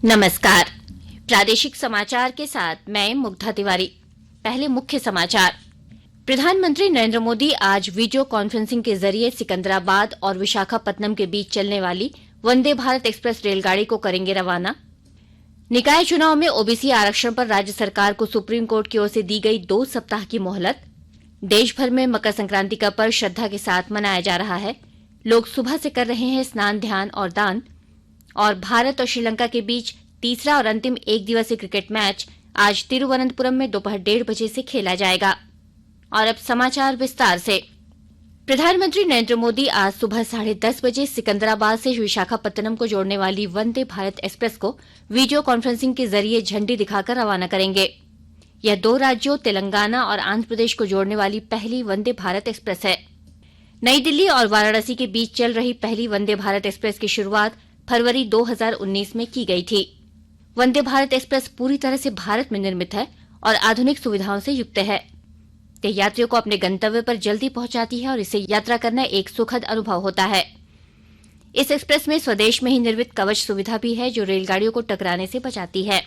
नमस्कार। प्रादेशिक समाचार के साथ मैं मुग्धा तिवारी। पहले मुख्य समाचार। प्रधानमंत्री नरेंद्र मोदी आज वीडियो कॉन्फ्रेंसिंग के जरिए सिकंदराबाद और विशाखापत्तनम के बीच चलने वाली वंदे भारत एक्सप्रेस रेलगाड़ी को करेंगे रवाना। निकाय चुनाव में ओबीसी आरक्षण पर राज्य सरकार को सुप्रीम कोर्ट की ओर से दी गई 2 सप्ताह की मोहलत। देश भर में मकर संक्रांति का पर्व श्रद्धा के साथ मनाया जा रहा है। लोग सुबह से कर रहे हैं स्नान, ध्यान और दान। और भारत और श्रीलंका के बीच तीसरा और अंतिम एक दिवसीय क्रिकेट मैच आज तिरुवनंतपुरम में दोपहर 1:30 बजे से खेला जाएगा। और अब समाचार विस्तार से। प्रधानमंत्री नरेंद्र मोदी आज सुबह 10:30 बजे सिकंदराबाद से विशाखापत्तनम को जोड़ने वाली वंदे भारत एक्सप्रेस को वीडियो कॉन्फ्रेंसिंग के जरिए झंडी दिखाकर रवाना करेंगे। यह 2 राज्यों तेलंगाना और आंध्र प्रदेश को जोड़ने वाली पहली वंदे भारत एक्सप्रेस है। नई दिल्ली और वाराणसी के बीच चल रही पहली वंदे भारत एक्सप्रेस की शुरुआत फरवरी 2019 में की गई थी। वंदे भारत एक्सप्रेस पूरी तरह से भारत में निर्मित है और आधुनिक सुविधाओं से युक्त है। यह यात्रियों को अपने गंतव्य पर जल्दी पहुंचाती है और इससे यात्रा करना एक सुखद अनुभव होता है। इस एक्सप्रेस में स्वदेश में ही निर्मित कवच सुविधा भी है जो रेलगाड़ियों को टकराने से बचाती है।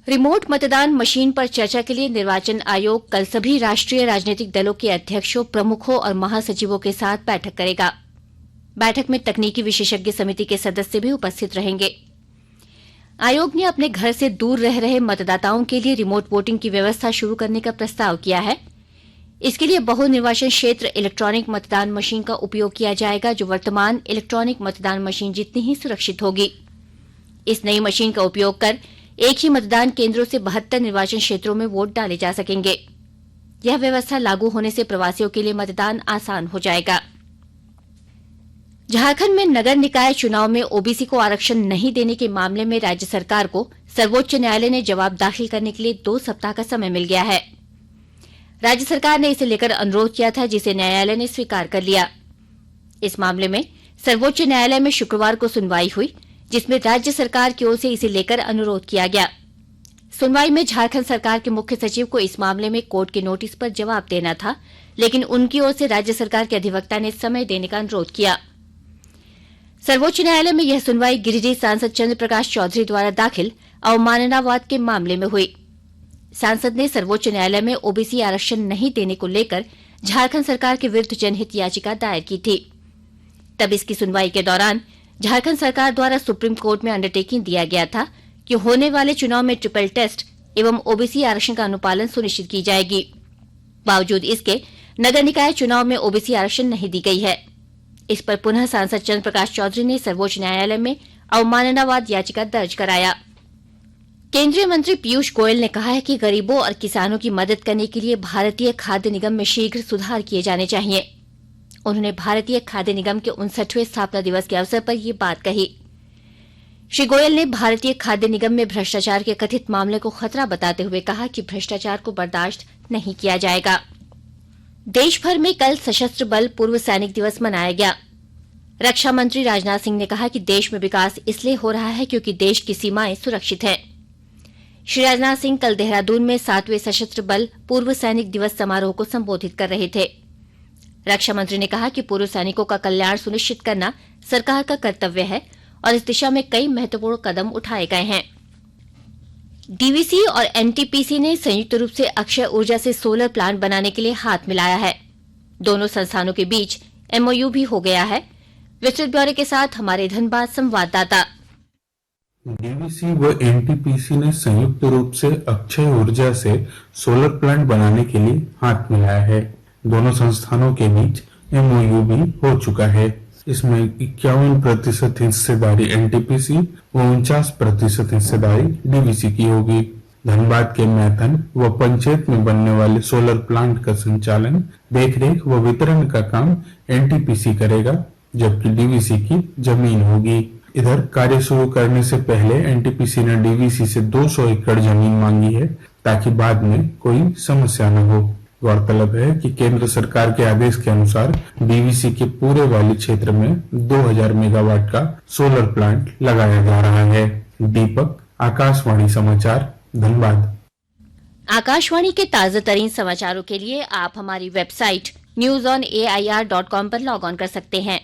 रिमोट मतदान मशीन पर चर्चा के लिए निर्वाचन आयोग कल सभी राष्ट्रीय राजनीतिक दलों के अध्यक्षों, प्रमुखों और महासचिवों के साथ बैठक करेगा। बैठक में तकनीकी विशेषज्ञ समिति के सदस्य भी उपस्थित रहेंगे। आयोग ने अपने घर से दूर रह रहे मतदाताओं के लिए रिमोट वोटिंग की व्यवस्था शुरू करने का प्रस्ताव किया है। इसके लिए बहु निर्वाचन क्षेत्र इलेक्ट्रॉनिक मतदान मशीन का उपयोग किया जाएगा जो वर्तमान इलेक्ट्रॉनिक मतदान मशीन जितनी ही सुरक्षित होगी। इस नई मशीन का उपयोग कर एक ही मतदान केंद्रों से 72 निर्वाचन क्षेत्रों में वोट डाले जा सकेंगे। यह व्यवस्था लागू होने से प्रवासियों के लिए मतदान आसान हो जाएगा। झारखंड में नगर निकाय चुनाव में ओबीसी को आरक्षण नहीं देने के मामले में राज्य सरकार को सर्वोच्च न्यायालय ने जवाब दाखिल करने के लिए 2 सप्ताह का समय मिल गया है। राज्य सरकार ने इसे लेकर अनुरोध किया था जिसे न्यायालय ने स्वीकार कर लिया। इस मामले में सर्वोच्च न्यायालय में शुक्रवार को सुनवाई हुई जिसमें राज्य सरकार की ओर से इसे लेकर अनुरोध किया गया। सुनवाई में झारखंड सरकार के मुख्य सचिव को इस मामले में कोर्ट के नोटिस पर जवाब देना था, लेकिन उनकी ओर से राज्य सरकार के अधिवक्ता ने समय देने का अनुरोध किया। सर्वोच्च न्यायालय में यह सुनवाई गिरिडीह सांसद चंद्र प्रकाश चौधरी द्वारा दाखिल अवमाननावाद के मामले में हुई। सांसद ने सर्वोच्च न्यायालय में ओबीसी आरक्षण नहीं देने को लेकर झारखंड सरकार के विरुद्ध जनहित याचिका दायर की थी। तब इसकी सुनवाई के दौरान झारखंड सरकार द्वारा सुप्रीम कोर्ट में अंडरटेकिंग दिया गया था कि होने वाले चुनाव में ट्रिपल टेस्ट एवं ओबीसी आरक्षण का अनुपालन सुनिश्चित की जाएगी। बावजूद इसके नगर निकाय चुनाव में ओबीसी आरक्षण नहीं दी गई है। इस पर पुनः सांसद चंद्र प्रकाश चौधरी ने सर्वोच्च न्यायालय में अवमाननावाद याचिका दर्ज कराया। केंद्रीय मंत्री पीयूष गोयल ने कहा है कि गरीबों और किसानों की मदद करने के लिए भारतीय खाद्य निगम में शीघ्र सुधार किए जाने चाहिए। उन्होंने भारतीय खाद्य निगम के 59वें स्थापना दिवस के अवसर पर ये बात कही। श्री गोयल ने भारतीय खाद्य निगम में भ्रष्टाचार के कथित मामले को खतरा बताते हुए कहा कि भ्रष्टाचार को बर्दाश्त नहीं किया जाएगा। देश भर में कल सशस्त्र बल पूर्व सैनिक दिवस मनाया गया। रक्षा मंत्री राजनाथ सिंह ने कहा कि देश में विकास इसलिए हो रहा है क्योंकि देश की सीमाएं सुरक्षित हैं। श्री राजनाथ सिंह कल देहरादून में 7वें सशस्त्र बल पूर्व सैनिक दिवस समारोह को संबोधित कर रहे थे। रक्षा मंत्री ने कहा कि पूर्व सैनिकों का कल्याण सुनिश्चित करना सरकार का कर्तव्य है और इस दिशा में कई महत्वपूर्ण कदम उठाए गए हैं। डीवीसी और एनटीपीसी ने संयुक्त रूप से अक्षय ऊर्जा से सोलर प्लांट बनाने के लिए हाथ मिलाया है। दोनों संस्थानों के बीच एमओयू भी हो गया है। विस्तृत ब्यौरे के साथ हमारे धनबाद संवाददाता। डीवीसी व एनटीपीसी ने संयुक्त रूप से अक्षय ऊर्जा से सोलर प्लांट बनाने के लिए हाथ मिलाया है। दोनों संस्थानों के बीच एमओयू भी हो चुका है। इसमें 51% हिस्सेदारी एनटीपीसी व 49% हिस्सेदारी डीवीसी की होगी। धनबाद के मैथन व पंचायत में बनने वाले सोलर प्लांट का संचालन, देखरेख व वितरण का काम एनटीपीसी करेगा, जबकि डीवीसी की जमीन होगी। इधर कार्य शुरू करने से पहले एनटीपीसी ने डीवीसी से 200 एकड़ जमीन मांगी है ताकि बाद में कोई समस्या न हो। गौरतलब है कि केंद्र सरकार के आदेश के अनुसार डीवीसी के पूरे वाली क्षेत्र में 2000 मेगावाट का सोलर प्लांट लगाया जा रहा है। दीपक, आकाशवाणी समाचार, धनबाद। आकाशवाणी के ताजा तरीन समाचारों के लिए आप हमारी वेबसाइट newsonair.com पर लॉग ऑन कर सकते हैं।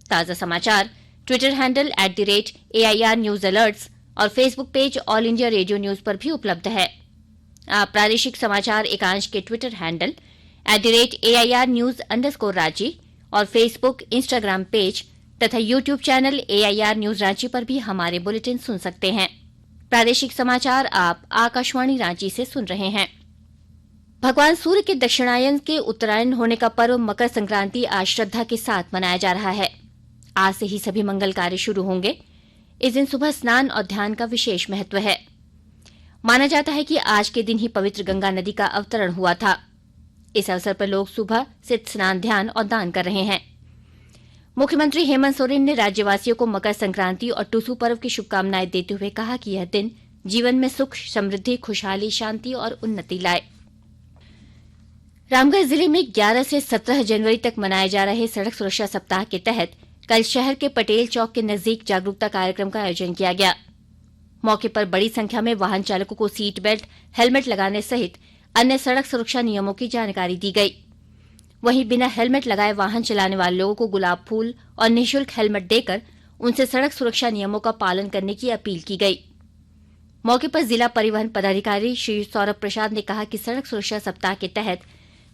ताजा समाचार Twitter handle @AIR News Alerts और Facebook page all India radio news पर भी उपलब्ध है। आप प्रादेशिक समाचार एकांश के ट्विटर हैंडल @AIR News _ और फेसबुक, इंस्टाग्राम पेज तथा YouTube channel AIR news Ranchi पर भी हमारे बुलेटिन सुन सकते हैं। प्रादेशिक समाचार आप आकाशवाणी रांची से सुन रहे हैं। भगवान सूर्य के दक्षिणायन के उत्तरायण होने का पर्व मकर संक्रांति आज श्रद्धा के साथ मनाया जा रहा है। आज से ही सभी मंगल कार्य शुरू होंगे। इस दिन सुबह स्नान और ध्यान का विशेष महत्व है। माना जाता है कि आज के दिन ही पवित्र गंगा नदी का अवतरण हुआ था। इस अवसर पर लोग सुबह से स्नान, ध्यान और दान कर रहे हैं। मुख्यमंत्री हेमंत सोरेन ने राज्यवासियों को मकर संक्रांति और टुसू पर्व की शुभकामनाएं देते हुए कहा कि यह दिन जीवन में सुख, समृद्धि, खुशहाली, शांति और उन्नति लाए। रामगढ़ जिले में 11 से 17 जनवरी तक मनाए जा रहे सड़क सुरक्षा सप्ताह के तहत कल शहर के पटेल चौक के नजदीक जागरूकता कार्यक्रम का आयोजन किया गया। मौके पर बड़ी संख्या में वाहन चालकों को सीट बेल्ट, हेलमेट लगाने सहित अन्य सड़क सुरक्षा नियमों की जानकारी दी गई। वहीं बिना हेलमेट लगाए वाहन चलाने वाले लोगों को गुलाब फूल और निःशुल्क हेलमेट देकर उनसे सड़क सुरक्षा नियमों का पालन करने की अपील की गई। मौके पर जिला परिवहन पदाधिकारी श्री सौरभ प्रसाद ने कहा कि सड़क सुरक्षा सप्ताह के तहत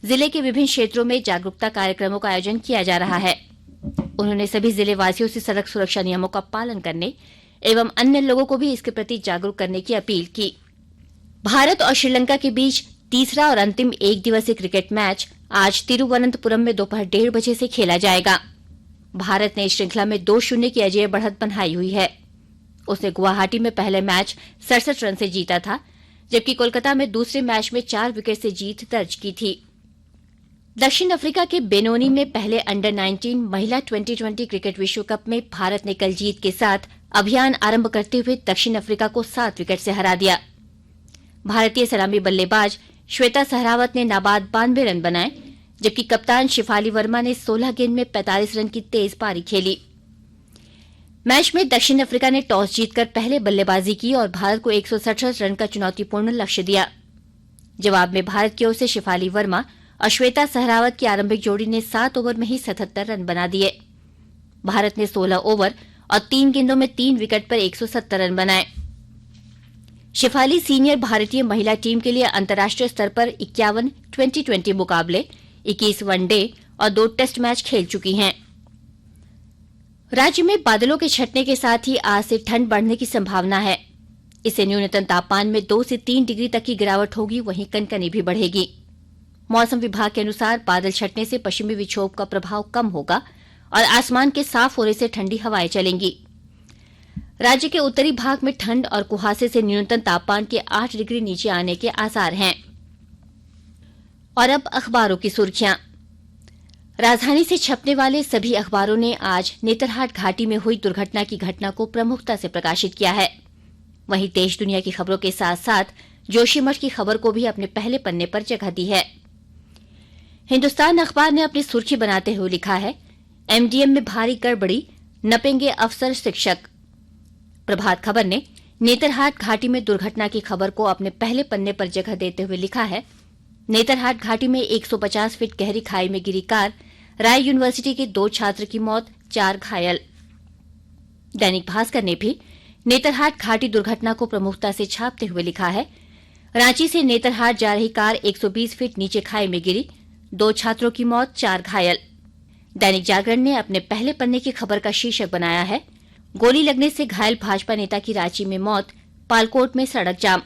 जिले के विभिन्न क्षेत्रों में जागरूकता कार्यक्रमों का आयोजन किया जा रहा है। उन्होंने सभी जिले वासियों से सड़क सुरक्षा नियमों का पालन करने एवं अन्य लोगों को भी इसके प्रति जागरूक करने की अपील की। भारत और श्रीलंका के बीच तीसरा और अंतिम एक दिवसीय क्रिकेट मैच आज तिरुवनंतपुरम में दोपहर 1:30 बजे से खेला जाएगा। भारत ने इस श्रृंखला में 2-0 की अजेय बढ़त बनाई हुई है। उसने गुवाहाटी में पहले मैच 67 रन से जीता था, जबकि कोलकाता में दूसरे मैच में 4 विकेट से जीत दर्ज की थी। दक्षिण अफ्रीका के बेनोनी में पहले अंडर 19 महिला 2020 क्रिकेट विश्व कप में भारत ने कल जीत के साथ अभियान आरंभ करते हुए दक्षिण अफ्रीका को 7 विकेट से हरा दिया। भारतीय सलामी बल्लेबाज श्वेता सहरावत ने नाबाद 92 रन बनाए, जबकि कप्तान शिफाली वर्मा ने 16 गेंद में 45 रन की तेज पारी खेली। मैच में दक्षिण अफ्रीका ने टॉस जीतकर पहले बल्लेबाजी की और भारत को 167 रन का चुनौतीपूर्ण लक्ष्य दिया। जवाब में भारत की ओर से शिफाली वर्मा और श्वेता सहरावत की आरंभिक जोड़ी ने 7 ओवर में ही 77 रन बना दिए। भारत ने 16 ओवर और 3 गेंदों में 3 विकेट पर 170 रन बनाए। शिफाली सीनियर भारतीय महिला टीम के लिए अंतर्राष्ट्रीय स्तर पर 51 2020 मुकाबले, 21 वनडे और 2 टेस्ट मैच खेल चुकी हैं। राज्य में बादलों के छंटने के साथ ही आज से ठंड बढ़ने की संभावना है। इससे न्यूनतम तापमान में 2 से 3 डिग्री तक की गिरावट होगी, वहीं कनकनी भी बढ़ेगी। मौसम विभाग के अनुसार बादल छंटने से पश्चिमी विक्षोभ का प्रभाव कम होगा और आसमान के साफ होने से ठंडी हवाएं चलेंगी। राज्य के उत्तरी भाग में ठंड और कुहासे से न्यूनतम तापमान के 8 डिग्री नीचे आने के आसार हैं। और अब अखबारों की सुर्खियां। राजधानी से छपने वाले सभी अखबारों ने आज नेतरहाट घाटी में हुई दुर्घटना की घटना को प्रमुखता से प्रकाशित किया है। वहीं देश दुनिया की खबरों के साथ साथ जोशीमठ की खबर को भी अपने पहले पन्ने पर जगह दी है। हिन्दुस्तान अखबार ने अपनी सुर्खी बनाते हुए लिखा है, एमडीएम में भारी गड़बड़ी, नपेंगे अफसर शिक्षक। प्रभात खबर ने नेतरहाट घाटी में दुर्घटना की खबर को अपने पहले पन्ने पर जगह देते हुए लिखा है, नेतरहाट घाटी में 150 फीट गहरी खाई में गिरी कार, राय यूनिवर्सिटी के 2 छात्र की मौत, 4 घायल। दैनिक भास्कर ने भी नेतरहाट घाटी दुर्घटना को प्रमुखता से छापते हुए लिखा है, रांची से नेतरहाट जा रही कार 120 फीट नीचे खाई में गिरी, 2 छात्रों की मौत, 4 घायल। दैनिक जागरण ने अपने पहले पन्ने की खबर का शीर्षक बनाया है, गोली लगने से घायल भाजपा नेता की रांची में मौत, पालकोट में सड़क जाम।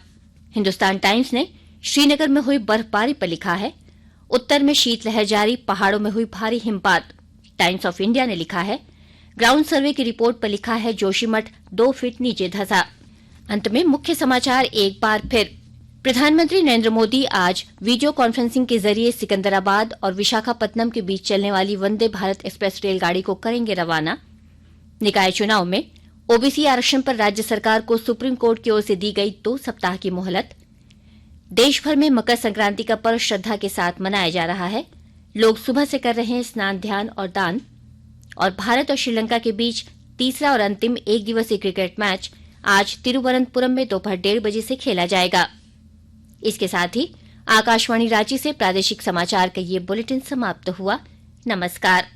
हिन्दुस्तान टाइम्स ने श्रीनगर में हुई बर्फबारी पर लिखा है, उत्तर में शीतलहर जारी, पहाड़ों में हुई भारी हिमपात। टाइम्स ऑफ इंडिया ने लिखा है, ग्राउंड सर्वे की रिपोर्ट पर लिखा है, जोशीमठ 2 फीट नीचे धंसा। अंत में मुख्य समाचार एक बार फिर। प्रधानमंत्री नरेंद्र मोदी आज वीडियो कॉन्फ्रेंसिंग के जरिए सिकंदराबाद और विशाखापत्तनम के बीच चलने वाली वंदे भारत एक्सप्रेस रेलगाड़ी को करेंगे रवाना। निकाय चुनाव में ओबीसी आरक्षण पर राज्य सरकार को सुप्रीम कोर्ट की ओर से दी गई 2 सप्ताह की मोहलत। देश भर में मकर संक्रांति का पर्व श्रद्धा के साथ मनाया जा रहा है। लोग सुबह से कर रहे हैं स्नान, ध्यान और दान। और भारत और श्रीलंका के बीच तीसरा और अंतिम एक दिवसीय क्रिकेट मैच आज तिरुवनंतपुरम में दोपहर 1:30 बजे से खेला जाएगा। इसके साथ ही आकाशवाणी रांची से प्रादेशिक समाचार का ये बुलेटिन समाप्त हुआ। नमस्कार।